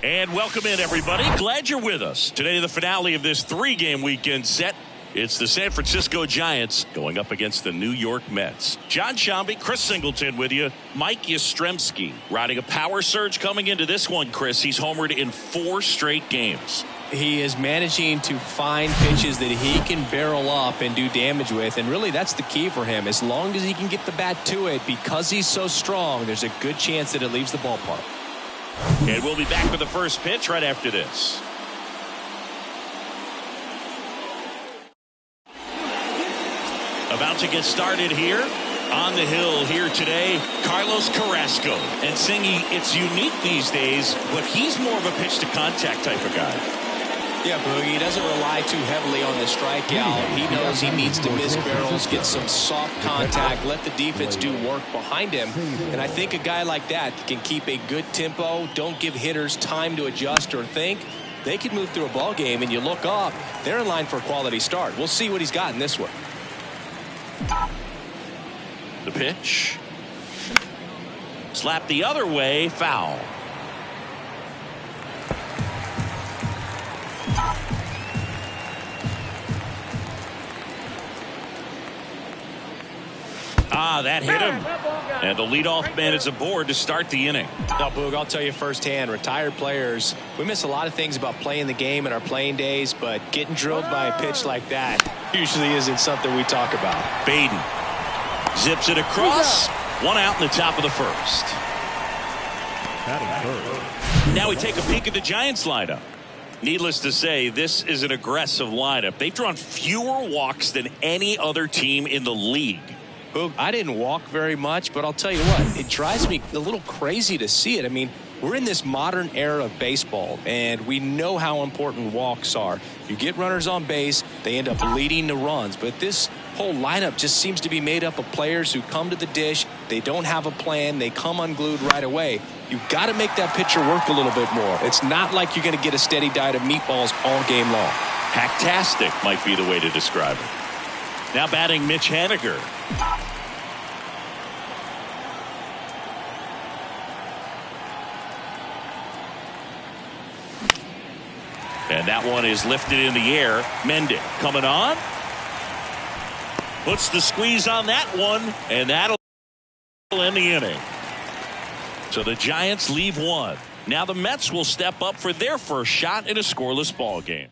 And welcome in, everybody. Glad you're with us. Today, the finale of this three-game weekend set. It's the San Francisco Giants going up against the New York Mets. John Sciambi, Chris Singleton with you. Mike Yastrzemski riding a power surge coming into this one, Chris. He's homered in 4 straight games. He is managing to find pitches that he can barrel up and do damage with, and really that's the key for him. As long as he can get the bat to it, because he's so strong, there's a good chance that it leaves the ballpark. And we'll be back with the first pitch right after this. About to get started here on the hill here today, Carlos Carrasco. And singing, it's unique these days, but he's more of a pitch to contact type of guy. Yeah, Boogie, he doesn't rely too heavily on the strikeout. He knows he needs to miss barrels, get some soft contact, let the defense do work behind him. And I think a guy like that can keep a good tempo, don't give hitters time to adjust or think. They can move through a ball game, and you look up, they're in line for a quality start. We'll see what he's got in this one. The pitch. Slap the other way, foul. That hit him. And the leadoff man is aboard to start the inning. Now, Boog, I'll tell you firsthand, retired players, we miss a lot of things about playing the game in our playing days, but getting drilled by a pitch like that usually isn't something we talk about. Baden zips it across. 1 out in the top of the first. Now we take a peek at the Giants lineup. Needless to say, this is an aggressive lineup. They've drawn fewer walks than any other team in the league. I didn't walk very much, but I'll tell you what, it drives me a little crazy to see it. I mean, we're in this modern era of baseball, and we know how important walks are. You get runners on base, they end up leading the runs, but this whole lineup just seems to be made up of players who come to the dish, they don't have a plan, they come unglued right away. You've got to make that pitcher work a little bit more. It's not like you're going to get a steady diet of meatballs all game long. Hacktastic might be the way to describe it. Now batting Mitch Haniger. And that one is lifted in the air. Mendick coming on. Puts the squeeze on that one. And that'll end the inning. So the Giants leave 1. Now the Mets will step up for their first shot in a scoreless ball game.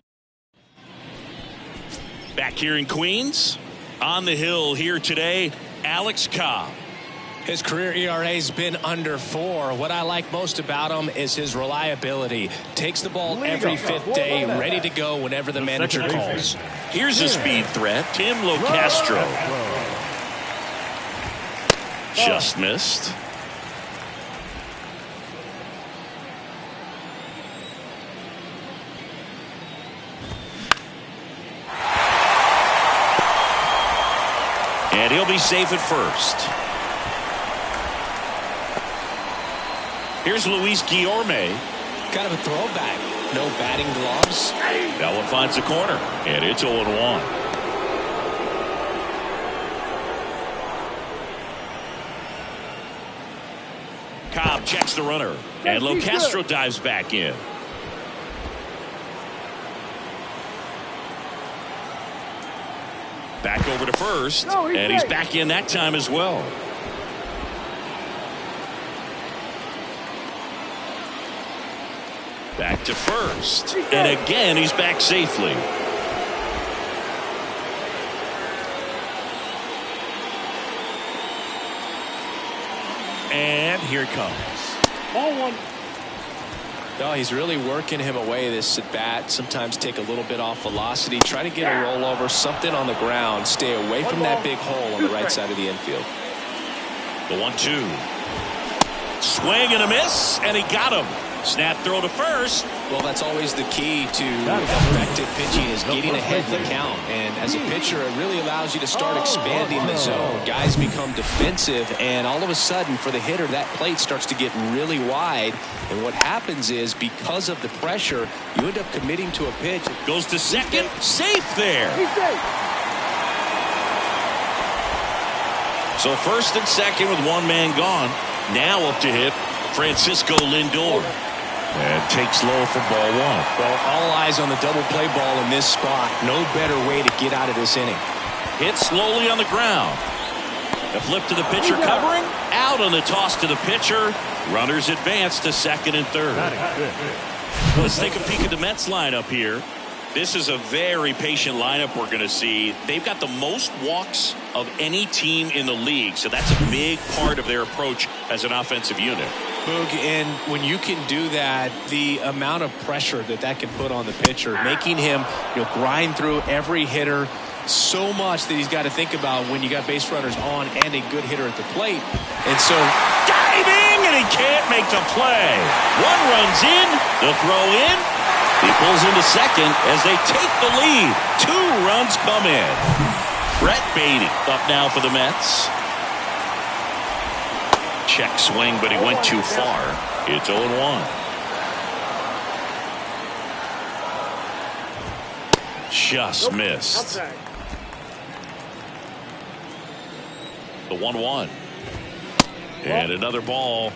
Back here in Queens. On the hill here today, Alex Cobb. His career ERA has been under 4. What I like most about him is his reliability. Takes the ball every 5th day, ready to go whenever the manager calls. Here's a speed threat, Tim Locastro. Just missed. And he'll be safe at first. Here's Luis Guillorme. Kind of a throwback. No batting gloves. That one finds the corner. And it's 0-1. Cobb checks the runner. And Locastro dives back in. Back over to first. And he's back in that time as well. Back to first. And again, he's back safely. And here it comes. Ball 1. No, he's really working him away, this at bat. Sometimes take a little bit off velocity. Try to get a rollover, something on the ground. Stay away from that big hole on the right side of the infield. The 1-2. Swing and a miss, and he got him. Snap throw to first. Well, that's always the key to effective pitching, is getting ahead in the count. And as a pitcher, it really allows you to start expanding the zone. Guys become defensive, and all of a sudden, for the hitter, that plate starts to get really wide. And what happens is, because of the pressure, you end up committing to a pitch. Goes to second, safe there. So first and second with one man gone. Now up to hit Francisco Lindor. And takes low for ball one. Well, all eyes on the double play ball in this spot. No better way to get out of this inning. Hit slowly on the ground. A flip to the pitcher covering. Out on the toss to the pitcher. Runners advance to second and third. Let's take a peek at the Mets lineup here. This is a very patient lineup we're going to see. They've got the most walks of any team in the league, so that's a big part of their approach as an offensive unit. Boog, and when you can do that, the amount of pressure that can put on the pitcher, making him grind through every hitter so much that he's got to think about when you got base runners on and a good hitter at the plate. And so diving, and he can't make the play. One runs in, the throw in. He pulls into second as they take the lead. 2 runs come in. Brett Baty up now for the Mets. Check swing, but he went too far. It's 0-1. Just missed. The 1-1. And another ball.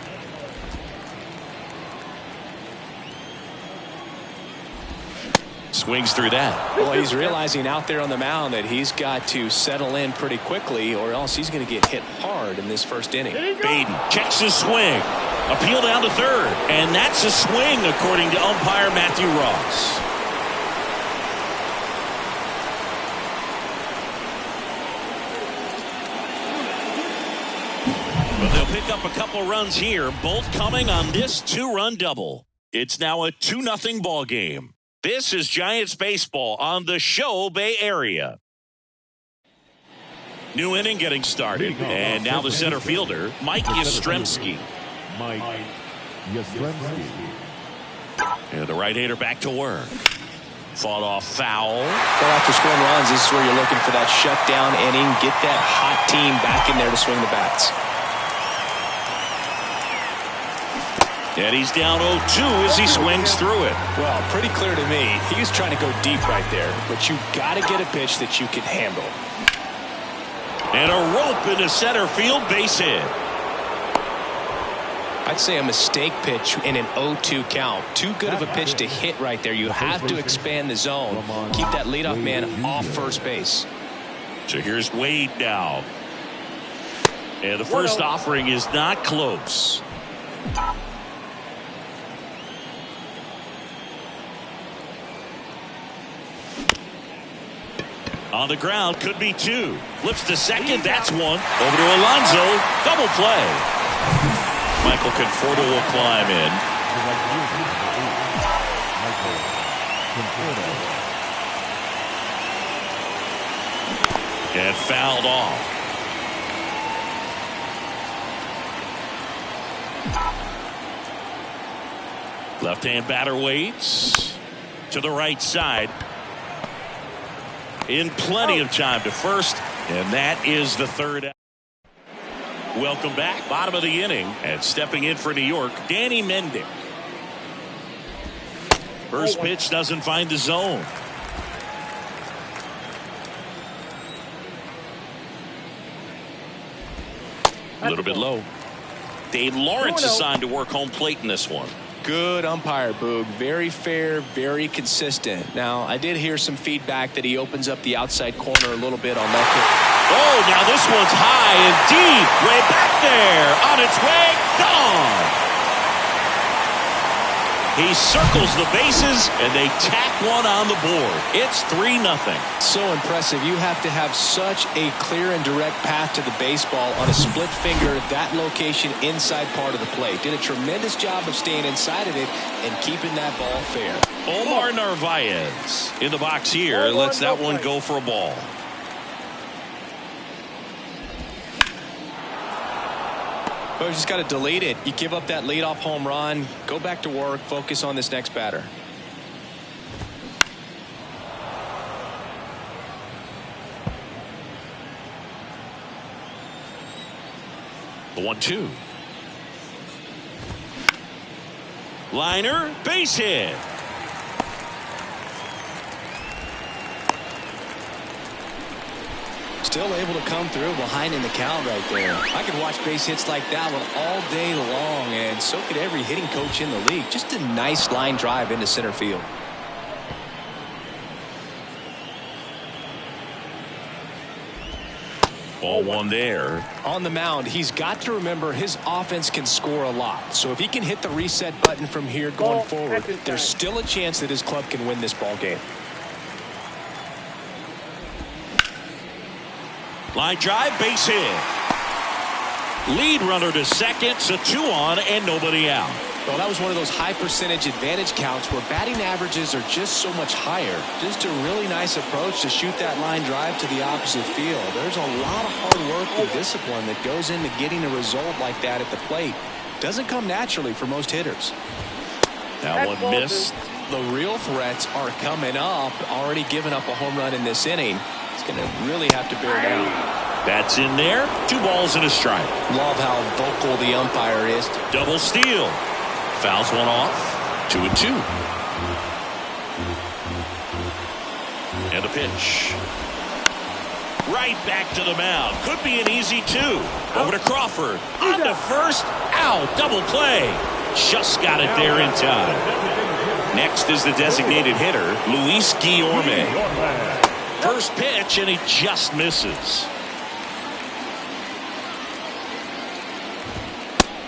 Swings through that. Well, he's realizing out there on the mound that he's got to settle in pretty quickly, or else he's going to get hit hard in this first inning. Baden checks his swing. Appeal down to third. And that's a swing, according to umpire Matthew Ross. But they'll pick up a couple runs here, both coming on this 2-run double. It's now a 2-0 ball game. This is Giants baseball on the Show Bay Area. New inning getting started, and now the center fielder, Mike Yastrzemski. And the right-hander back to work. Fought off foul. Well, after scoring runs, this is where you're looking for that shutdown inning. Get that hot team back in there to swing the bats. And he's down 0-2 as he swings through it. Well, pretty clear to me. He was trying to go deep right there, but you got to get a pitch that you can handle. And a rope into center field, base hit. I'd say a mistake pitch in an 0-2 count. Too good of a pitch to hit right there. You have to expand the zone. Keep that leadoff man off first base. So here's Wade now. And the first offering is not close. On the ground, could be 2. Flips to second, that's 1. Over to Alonso, double play. Michael Conforto will climb in. And fouled off. Left-hand batter waits to the right side. In plenty of time to first, and that is the third. Welcome back, bottom of the inning, and stepping in for New York, Danny Mendick. First pitch doesn't find the zone. A little bit low. Dave Lawrence assigned to work home plate in this one. Good umpire, Boog. Very fair, very consistent. Now, I did hear some feedback that he opens up the outside corner a little bit on that pitch. Oh, now this one's high and deep. Way back there. On its way. Gone. He circles the bases, and they tack one on the board. It's 3-0. So impressive. You have to have such a clear and direct path to the baseball on a split finger, that location inside part of the plate. Did a tremendous job of staying inside of it and keeping that ball fair. Omar Narvaez in the box here. Lets that one go for a ball. Well, you just got to delete it. You give up that leadoff home run, go back to work, focus on this next batter. The 1-2. Liner, base hit. Still able to come through behind in the count right there. I could watch base hits like that one all day long, and so could every hitting coach in the league. Just a nice line drive into center field. Ball one there. On the mound, he's got to remember his offense can score a lot. So if he can hit the reset button from here going forward, there's still a chance that his club can win this ball game. Line drive, base hit. Lead runner to second, so 2 on and nobody out. Well, that was one of those high percentage advantage counts where batting averages are just so much higher. Just a really nice approach to shoot that line drive to the opposite field. There's a lot of hard work and discipline that goes into getting a result like that at the plate. Doesn't come naturally for most hitters. That one missed. The real threats are coming up. Already given up a home run in this inning. He's going to really have to bear down. That's in there. 2 balls and a strike. Love how vocal the umpire is. Double steal. Fouls one off. 2-2. And a pitch. Right back to the mound. Could be an easy 2. Over to Crawford. On to first. Out. Double play. Just got it there in time. Next is the designated hitter, Luis Guillorme. First pitch, and he just misses.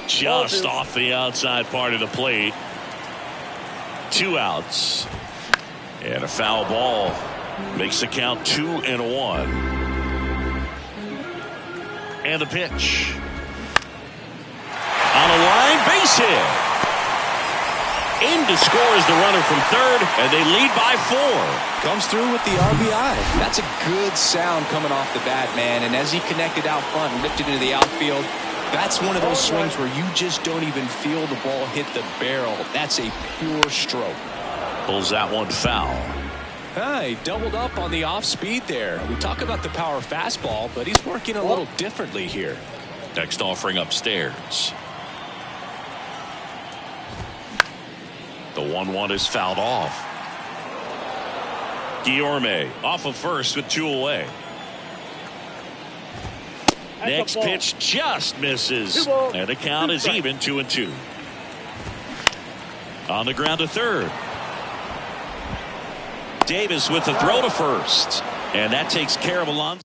Just off the outside part of the plate. 2 outs. And a foul ball. Makes the count 2-1. And the pitch. On a line, base hit. In to score is the runner from third, and they lead by 4. Comes through with the RBI. That's a good sound coming off the bat, man. And as he connected out front and ripped it into the outfield, that's one of those swings where you just don't even feel the ball hit the barrel. That's a pure stroke. Pulls that one foul. He doubled up on the off speed there. We talk about the power fastball, but he's working a little differently here. Next offering upstairs. The 1-1 is fouled off. Guillorme off of first with 2 away. Next pitch just misses. And the count is even 2-2. On the ground to third. Davis with the throw to first. And that takes care of Alonso.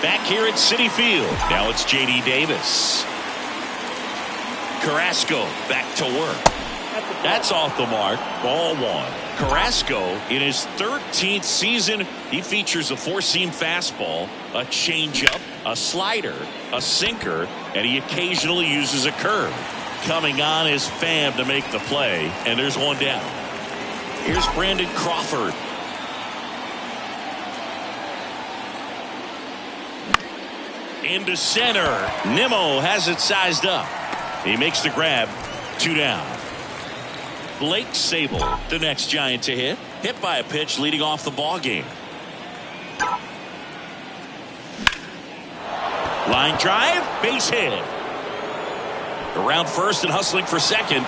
Back here at Citi Field. Now it's J.D. Davis. Carrasco back to work. That's off the mark. Ball 1. Carrasco, in his 13th season, he features a 4-seam fastball, a changeup, a slider, a sinker, and he occasionally uses a curve. Coming on is Pham to make the play, and there's one down. Here's Brandon Crawford. Into center. Nimmo has it sized up. He makes the grab. 2 down. Blake Sabol, the next Giant to hit. Hit by a pitch leading off the ball game. Line drive, base hit. Around first and hustling for second.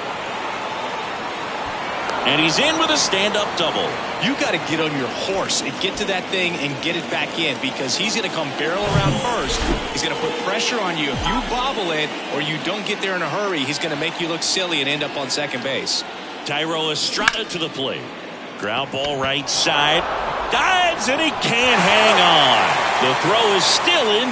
And he's in with a stand-up double. You got to get on your horse and get to that thing and get it back in, because he's going to come barrel around first. He's going to put pressure on you. If you bobble it or you don't get there in a hurry, he's going to make you look silly and end up on second base. Thairo Estrada to the plate. Ground ball right side. Dives, and he can't hang on. The throw is still in.